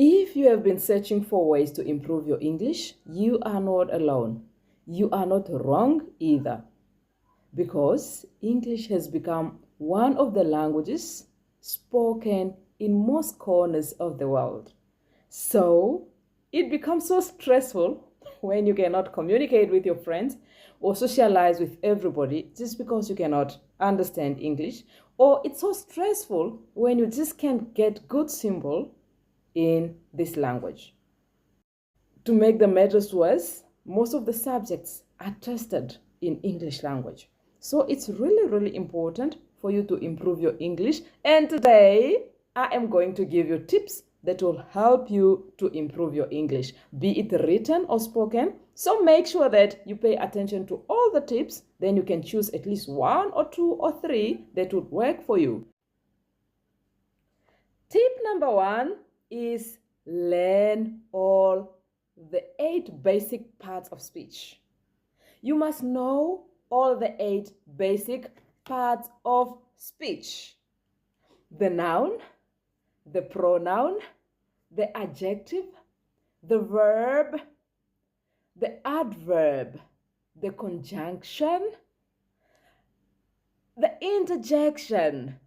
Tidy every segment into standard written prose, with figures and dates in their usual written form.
If you have been searching for ways to improve your English, you are not alone. You are not wrong either, because English has become one of the languages spoken in most corners of the world. So it becomes so stressful when you cannot communicate with your friends or socialize with everybody just because you cannot understand English, or it's so stressful when you just can't get good symbol in this language. To make the matters worse, most of the subjects are tested in English language. So it's really important for you to improve your English. And today, I am going to give you tips that will help you to improve your English, be it written or spoken. So make sure that you pay attention to all the tips, then you can choose at least one or two or three that would work for you. Tip number 1 is learn all the 8 basic parts of speech. You must know all the 8 basic parts of speech: the noun, the pronoun, the adjective, the verb, the adverb, the conjunction, the interjection.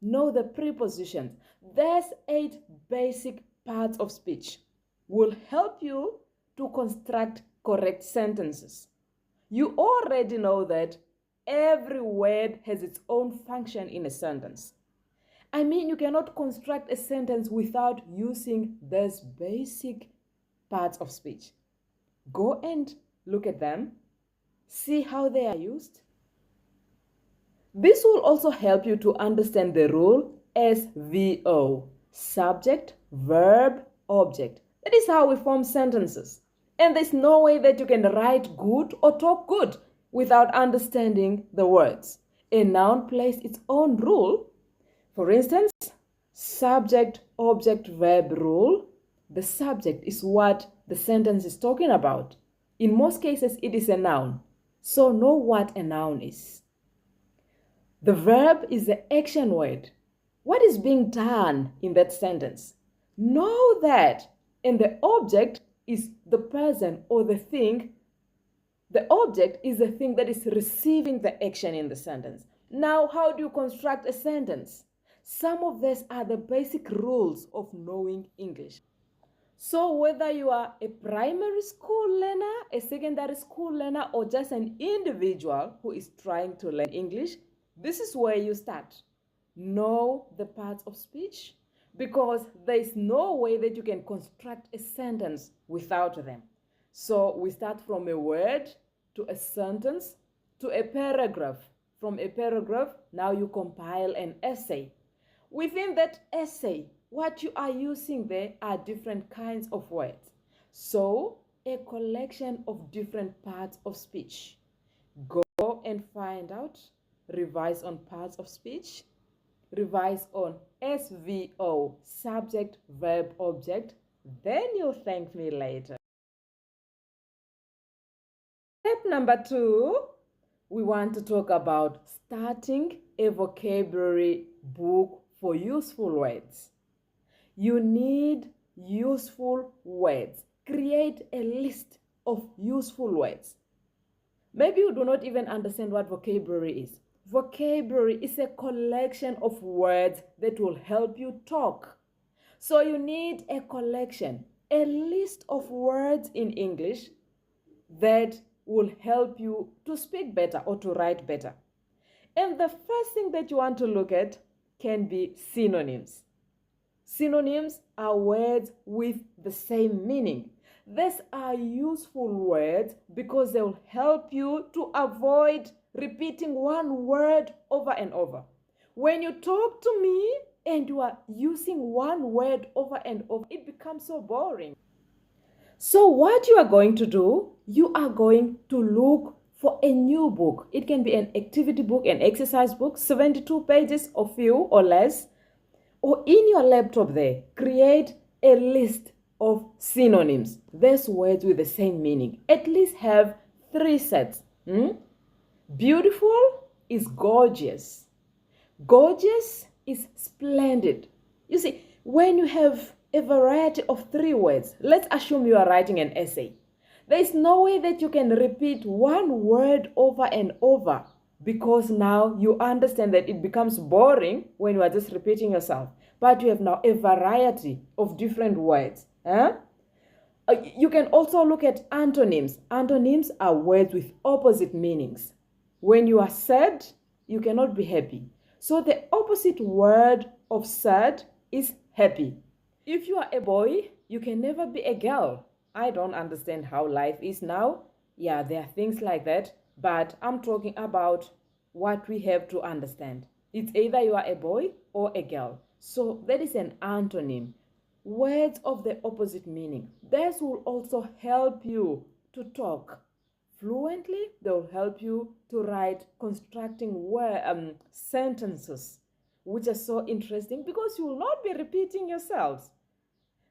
Know the prepositions. These 8 basic parts of speech will help you to construct correct sentences. You already know that every word has its own function in a sentence. I mean, you cannot construct a sentence without using these basic parts of speech. Go and look at them, see how they are used. This will also help you to understand the rule SVO, subject, verb, object. That is how we form sentences. And there's no way that you can write good or talk good without understanding the words. A noun plays its own rule. For instance, subject, object, verb rule. The subject is what the sentence is talking about. In most cases, it is a noun. So know what a noun is. The verb is the action word. What is being done in that sentence? Know that. And the object is the person or the thing. The object is the thing that is receiving the action in the sentence. Now, how do you construct a sentence? Some of these are the basic rules of knowing English. So whether you are a primary school learner, a secondary school learner, or just an individual who is trying to learn English, this is where you start. Know the parts of speech, because there is no way that you can construct a sentence without them. So we start from a word to a sentence to a paragraph. From a paragraph, now you compile an essay. Within that essay, what you are using there are different kinds of words. So a collection of different parts of speech. Go and find out, revise on parts of speech, revise on SVO, subject, verb, object, then you'll thank me later. Step number 2, we want to talk about starting a vocabulary book for useful words. You need useful words. Create a list of useful words. Maybe you do not even understand what vocabulary is. Vocabulary is a collection of words that will help you talk. So you need a collection, a list of words in English that will help you to speak better or to write better. And the first thing that you want to look at can be synonyms. Synonyms are words with the same meaning. These are useful words because they will help you to avoid repeating one word over and over. When you talk to me and you are using one word over and over, it becomes so boring. So what you are going to do, you are going to look for a new book. It can be an activity book, an exercise book, 72 pages or few or less, or in your laptop there. Create a list of synonyms. There's words with the same meaning. At least have 3 sets. Beautiful is gorgeous. Gorgeous is splendid. You see, when you have a variety of 3 words, let's assume you are writing an essay. There is no way that you can repeat one word over and over, because now you understand that it becomes boring when you are just repeating yourself. But you have now a variety of different words. You can also look at antonyms. Antonyms are words with opposite meanings. When you are sad, you cannot be happy. So the opposite word of sad is happy. If you are a boy, you can never be a girl. I don't understand how life is now. Yeah, there are things like that, but I'm talking about what we have to understand. It's either you are a boy or a girl. So that is an antonym. Words of the opposite meaning. This will also help you to talk fluently. They will help you to write constructing sentences, which are so interesting because you will not be repeating yourselves.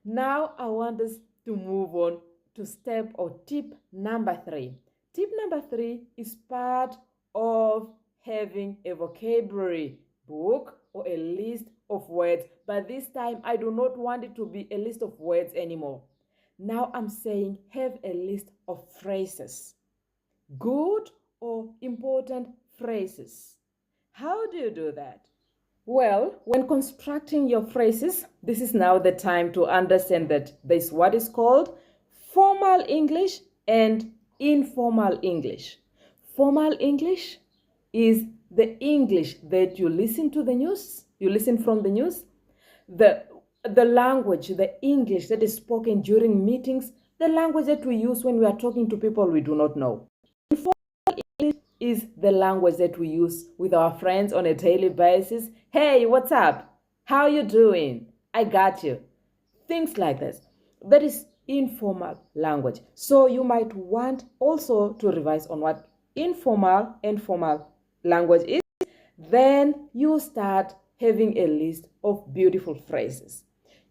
Now I want us to move on to step or tip number 3. Tip number 3 is part of having a vocabulary book or a list of words, but this time I do not want it to be a list of words anymore. Now I'm saying have a list of phrases, good or important phrases. How do you do that? Well, when constructing your phrases, this is now the time to understand that there's what is called formal English and informal English. Formal English is the English that you listen to the news, you listen from the news, the language, the English that is spoken during meetings, the language that we use when we are talking to people we do not know. Informal English is the language that we use with our friends on a daily basis. Hey, what's up? How you doing? I got you. Things like this. That is informal language. So you might want also to revise on what informal and formal language is. Then you start having a list of beautiful phrases.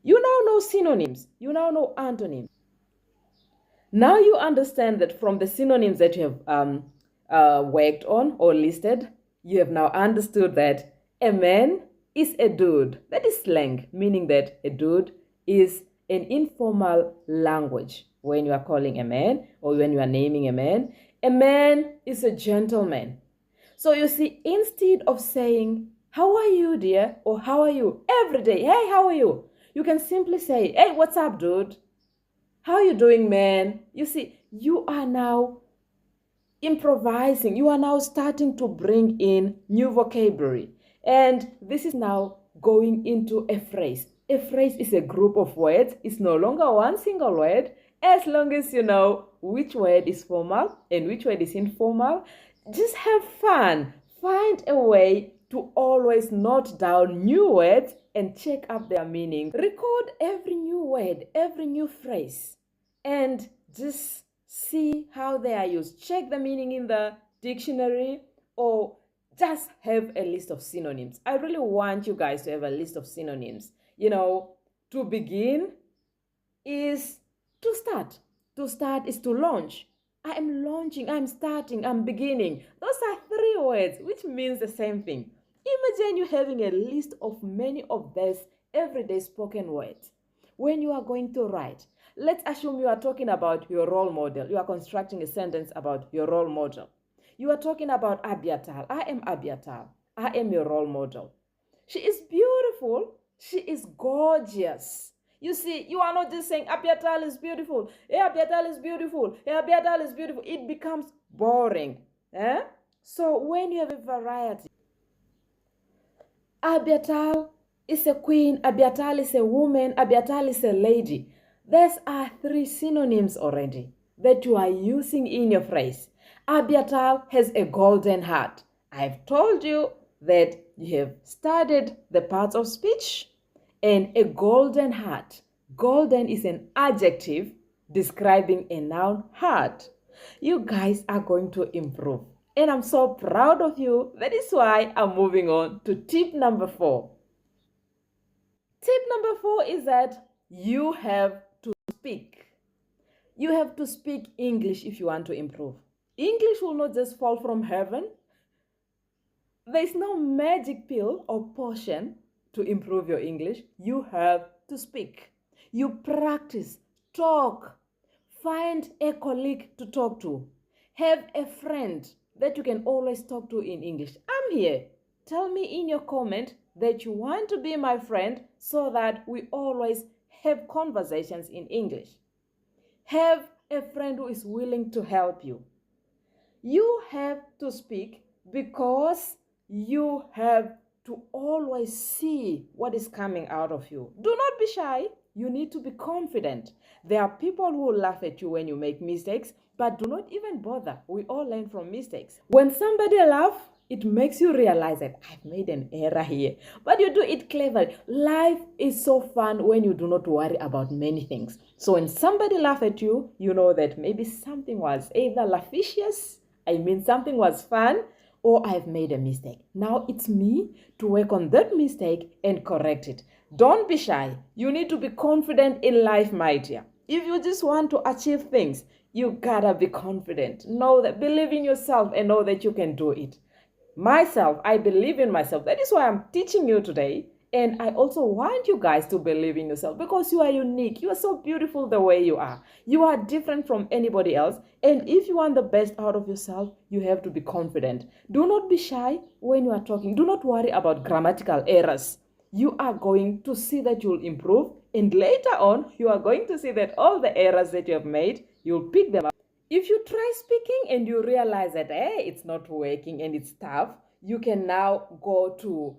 You now know synonyms. You now know antonyms. Now you understand that from the synonyms that you have worked on or listed, you have now understood that a man is a dude. That is slang, meaning that a dude is an informal language. When you are calling a man or when you are naming a man is a gentleman. So you see, instead of saying, how are you, dear? Or how are you? Every day, hey, how are you? You can simply say, hey, what's up, dude? How are you doing, man? You see, you are now improvising. You are now starting to bring in new vocabulary. And this is now going into a phrase. A phrase is a group of words. It's no longer one single word. As long as you know which word is formal and which word is informal, just have fun. Find a way to always note down new words and check up their meaning. Record every new word, every new phrase, and just see how they are used. Check the meaning in the dictionary or just have a list of synonyms. I really want you guys to have a list of synonyms. To begin is to start. To start is to launch. I am launching, I'm starting, I'm beginning. Those are 3 words, which means the same thing. Imagine you having a list of many of these everyday spoken words. When you are going to write, let's assume you are talking about your role model. You are constructing a sentence about your role model. You are talking about Abiatal. I am Abiatal. I am your role model. She is beautiful. She is gorgeous. You see, you are not just saying Abiatal is beautiful. Hey, Abiatal is beautiful. Hey, Abiatal is beautiful. It becomes boring. So when you have a variety, Abiatal is a queen, Abiatal is a woman, Abiatal is a lady. These are 3 synonyms already that you are using in your phrase. Abiatal has a golden heart. I've told you that you have studied the parts of speech and a golden heart. Golden is an adjective describing a noun, heart. You guys are going to improve. And I'm so proud of you. That is why I'm moving on to tip number 4. Tip number 4 is that you have to speak. You have to speak English if you want to improve. English will not just fall from heaven. There's no magic pill or potion to improve your English. You have to speak. You practice, talk, find a colleague to talk to. Have a friend that you can always talk to in English. I'm here. Tell me in your comment that you want to be my friend so that we always have conversations in English. Have a friend who is willing to help you. You have to speak because you have to always see what is coming out of you. Do not be shy. You need to be confident. There are people who will laugh at you when you make mistakes, but do not even bother. We all learn from mistakes. When somebody laughs, it makes you realize that I've made an error here. But you do it cleverly. Life is so fun when you do not worry about many things. So when somebody laughs at you, you know that maybe something was either lascivious, something was fun, or I've made a mistake. Now it's me to work on that mistake and correct it. Don't be shy. You need to be confident in life, my dear. If you just want to achieve things, you gotta be confident. Believe in yourself and know that you can do it. Myself, I believe in myself. That is why I'm teaching you today. And I also want you guys to believe in yourself because you are unique. You are so beautiful the way you are. You are different from anybody else. And if you want the best out of yourself, you have to be confident. Do not be shy when you are talking. Do not worry about grammatical errors. You are going to see that you'll improve. And later on, you are going to see that all the errors that you have made, you'll pick them up. If you try speaking and you realize that, it's not working and it's tough, you can now go to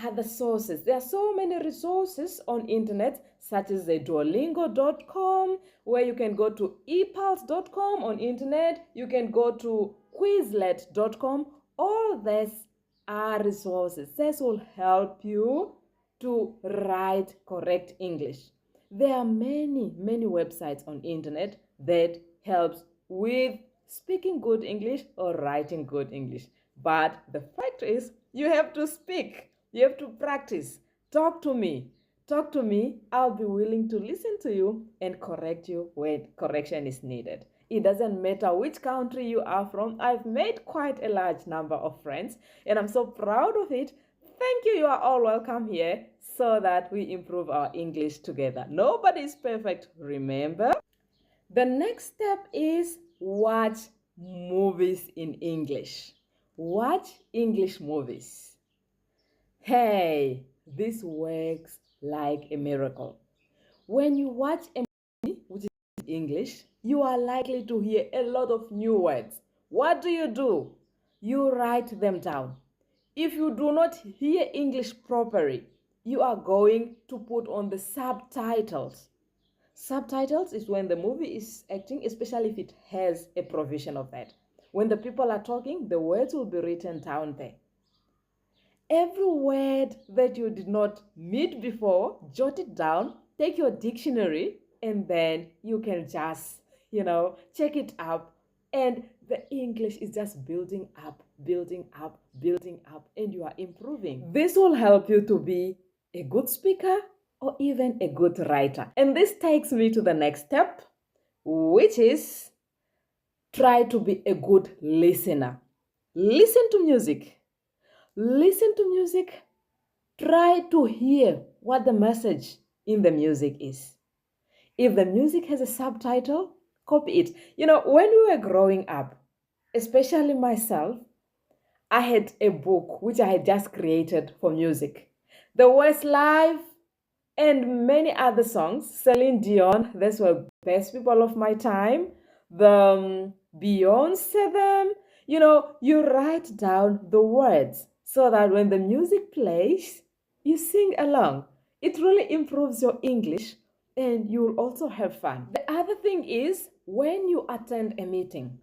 other sources. There are so many resources on internet, such as the duolingo.com, where you can go to epals.com on internet. You can go to quizlet.com. All these are resources. This will help you to write correct English. There are many websites on internet that helps with speaking good English or writing good English. But the fact is, you have to speak. You have to practice. Talk to me. Talk to me. I'll be willing to listen to you and correct you when correction is needed. It doesn't matter which country you are from. I've made quite a large number of friends and I'm so proud of it. Thank you. You are all welcome here so that we improve our English together. Nobody is perfect, remember? The next step is watch movies in English. Watch English movies. Hey, this works like a miracle. When you watch a movie, which is English, you are likely to hear a lot of new words. What do? You write them down. If you do not hear English properly, you are going to put on the subtitles. Subtitles is when the movie is acting, especially if it has a provision of that. When the people are talking, the words will be written down there. Every word that you did not meet before, jot it down, take your dictionary, and then you can just, check it up. And the English is just building up, and you are improving. This will help you to be a good speaker or even a good writer. And this takes me to the next step, which is try to be a good listener. Listen to music. Try to hear what the message in the music is. If the music has a subtitle, copy it. When we were growing up, especially myself, I had a book which I had just created for music. The Westlife and many other songs. Celine Dion, those were best people of my time. The Beyonce, them. You write down the words so that when the music plays, you sing along. It really improves your English and you'll also have fun. The other thing is when you attend a meeting,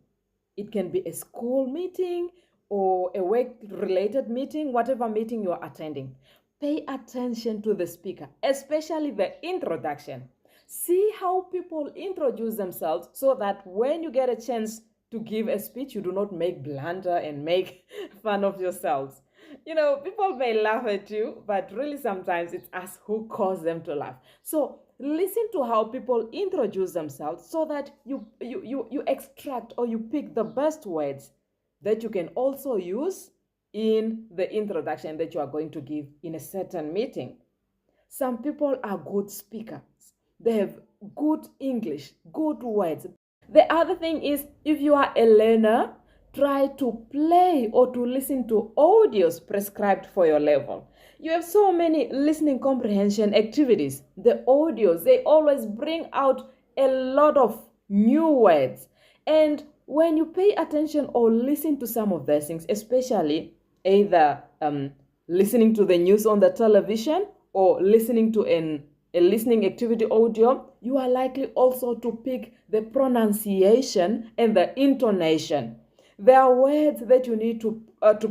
it can be a school meeting or a work-related meeting, whatever meeting you're attending. Pay attention to the speaker, especially the introduction. See how people introduce themselves so that when you get a chance to give a speech, you do not make blunder and make fun of yourselves. People may laugh at you, but really sometimes it's us who cause them to laugh. So Listen to how people introduce themselves so that you extract or you pick the best words that you can also use in the introduction that you are going to give in a certain meeting. Some people are good speakers. They have good English, good words. The other thing is, if you are a learner, try to play or to listen to audios prescribed for your level. You have so many listening comprehension activities. The audios, they always bring out a lot of new words. And when you pay attention or listen to some of those things, especially either listening to the news on the television or listening to a listening activity audio, you are likely also to pick the pronunciation and the intonation. There are words that you need to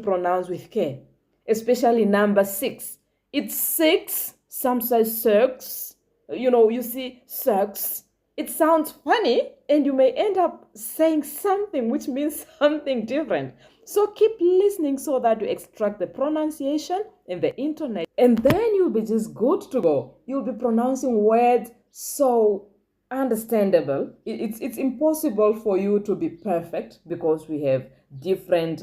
pronounce with care, especially number 6. It's 6, some say 6. You see 6. It sounds funny and you may end up saying something which means something different. So keep listening so that you extract the pronunciation and the intonation. And then you'll be just good to go. You'll be pronouncing words so understandable. It's impossible for you to be perfect because we have different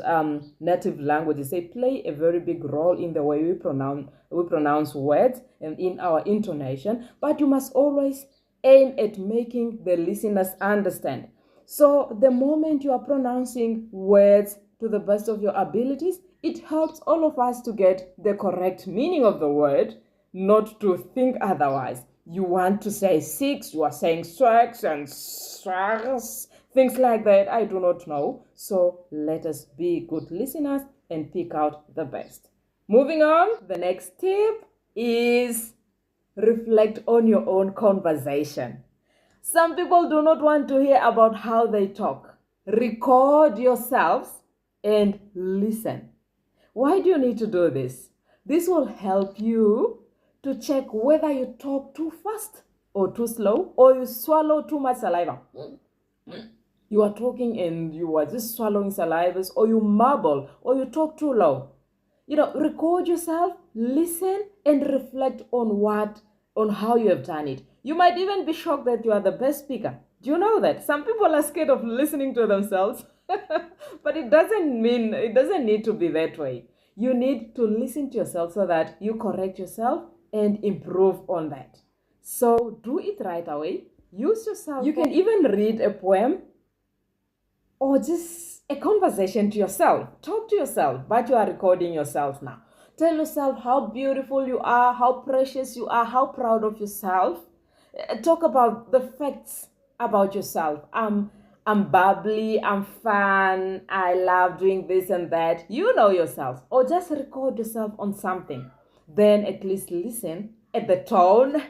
native languages. They play a very big role in the way we pronounce words and in our intonation. But you must always aim at making the listeners understand. So the moment you are pronouncing words to the best of your abilities, it helps all of us to get the correct meaning of the word, not to think otherwise. You want to say 6, you are saying 6 and 6, things like that. I do not know. So let us be good listeners and pick out the best. Moving on, the next tip is reflect on your own conversation. Some people do not want to hear about how they talk. Record yourselves and listen. Why do you need to do this? This will help you to check whether you talk too fast or too slow, or you swallow too much saliva. You are talking and you are just swallowing salivas, or you mumble, or you talk too low. Record yourself, listen, and reflect on how you have done it. You might even be shocked that you are the best speaker. Do you know that? Some people are scared of listening to themselves, but it doesn't need to be that way. You need to listen to yourself so that you correct yourself and improve on that. So do it right away. Use yourself. You can even read a poem or just a conversation to yourself. Talk to yourself, but you are recording yourself now. Tell yourself how beautiful you are, how precious you are, how proud of yourself. Talk about the facts about yourself. I'm bubbly, I'm fun, I love doing this and that. You know yourself. Or just record yourself on something. Then at least listen at the tone.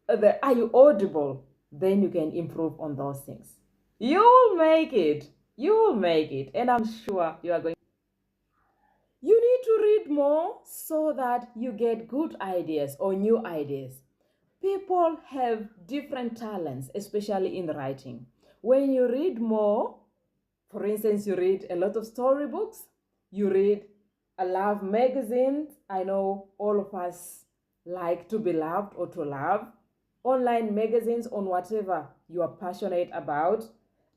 Are you audible? Then you can improve on those things. You'll make it. You will make it. And I'm sure you are going. You need to read more so that you get good ideas or new ideas. People have different talents, especially in writing. When you read more, for instance, you read a lot of storybooks, you read a love magazine. I know all of us like to be loved or to love. Online magazines on whatever you are passionate about.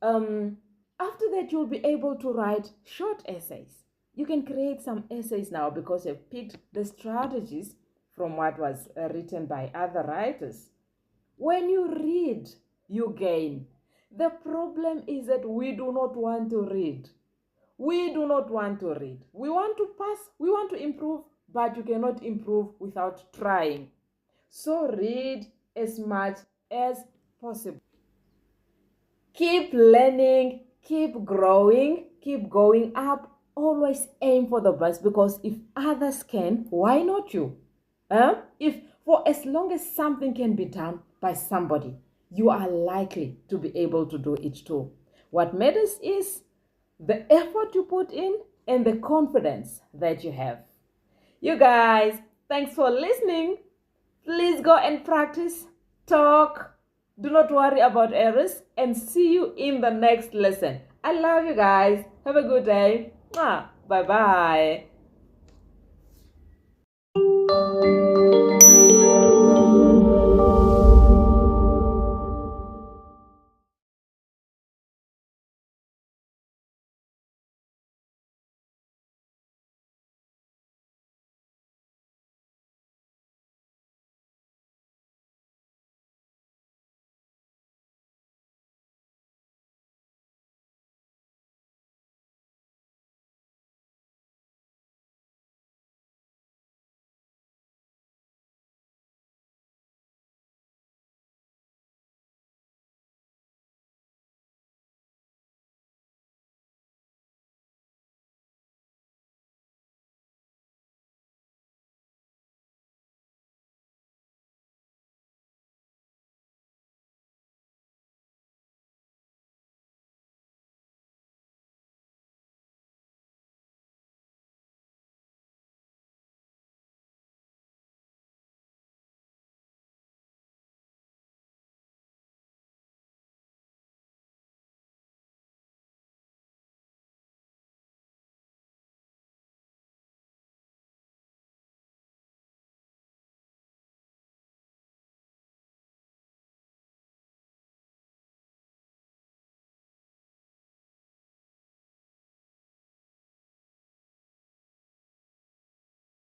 After that, you'll be able to write short essays. You can create some essays now because you've picked the strategies from what was written by other writers. When you read, you gain. The problem is that we do not want to read. We do not want to read. We want to pass, we want to improve, but you cannot improve without trying. So read as much as possible. Keep learning, keep growing, keep going up. Always aim for the best, because if others can, why not you? If for as long as something can be done by somebody, you are likely to be able to do it too. What matters is the effort you put in and the confidence that you have. You guys, thanks for listening. Please go and practice, talk. Do not worry about errors, and see you in the next lesson. I love you guys. Have a good day. Bye-bye.